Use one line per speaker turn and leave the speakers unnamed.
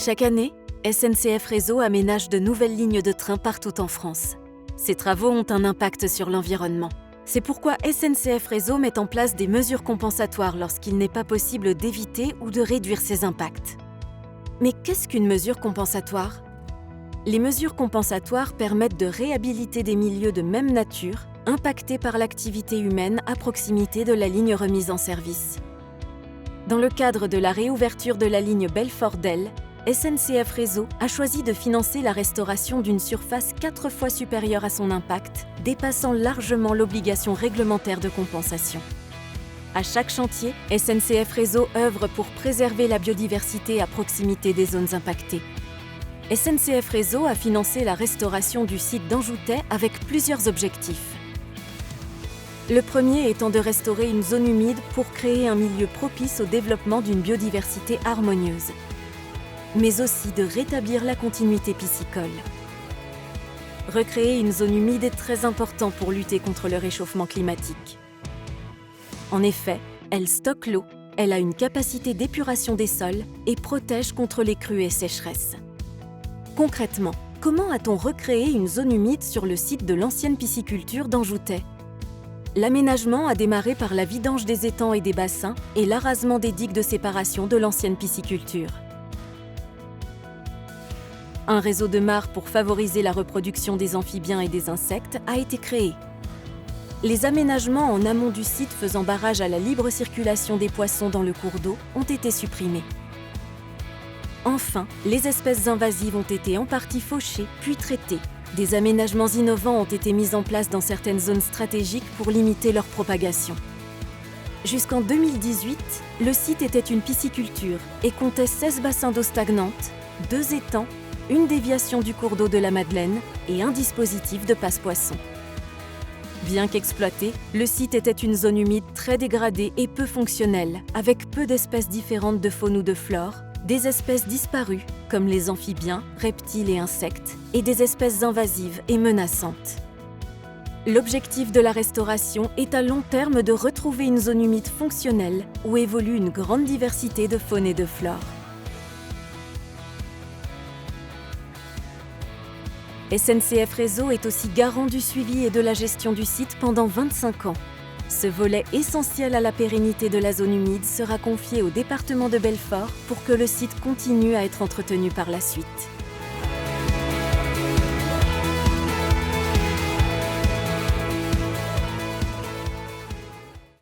Chaque année, SNCF Réseau aménage de nouvelles lignes de train partout en France. Ces travaux ont un impact sur l'environnement. C'est pourquoi SNCF Réseau met en place des mesures compensatoires lorsqu'il n'est pas possible d'éviter ou de réduire ces impacts. Mais qu'est-ce qu'une mesure compensatoire ? Les mesures compensatoires permettent de réhabiliter des milieux de même nature, impactés par l'activité humaine à proximité de la ligne remise en service. Dans le cadre de la réouverture de la ligne Belfort-Delle, SNCF Réseau a choisi de financer la restauration d'une surface 4 fois supérieure à son impact, dépassant largement l'obligation réglementaire de compensation. À chaque chantier, SNCF Réseau œuvre pour préserver la biodiversité à proximité des zones impactées. SNCF Réseau a financé la restauration du site d'Anjoutais avec plusieurs objectifs. Le premier étant de restaurer une zone humide pour créer un milieu propice au développement d'une biodiversité harmonieuse, mais aussi de rétablir la continuité piscicole. Recréer une zone humide est très important pour lutter contre le réchauffement climatique. En effet, elle stocke l'eau, elle a une capacité d'épuration des sols et protège contre les crues et sécheresses. Concrètement, comment a-t-on recréé une zone humide sur le site de l'ancienne pisciculture d'Anjoutais ? L'aménagement a démarré par la vidange des étangs et des bassins et l'arasement des digues de séparation de l'ancienne pisciculture. Un réseau de mares pour favoriser la reproduction des amphibiens et des insectes a été créé. Les aménagements en amont du site faisant barrage à la libre circulation des poissons dans le cours d'eau ont été supprimés. Enfin, les espèces invasives ont été en partie fauchées puis traitées. Des aménagements innovants ont été mis en place dans certaines zones stratégiques pour limiter leur propagation. Jusqu'en 2018, le site était une pisciculture et comptait 16 bassins d'eau stagnante, 2 étangs, une déviation du cours d'eau de la Madeleine et un dispositif de passe-poisson. Bien qu'exploité, le site était une zone humide très dégradée et peu fonctionnelle, avec peu d'espèces différentes de faune ou de flore, des espèces disparues, comme les amphibiens, reptiles et insectes, et des espèces invasives et menaçantes. L'objectif de la restauration est à long terme de retrouver une zone humide fonctionnelle où évolue une grande diversité de faune et de flore. SNCF Réseau est aussi garant du suivi et de la gestion du site pendant 25 ans. Ce volet essentiel à la pérennité de la zone humide sera confié au département de Belfort pour que le site continue à être entretenu par la suite.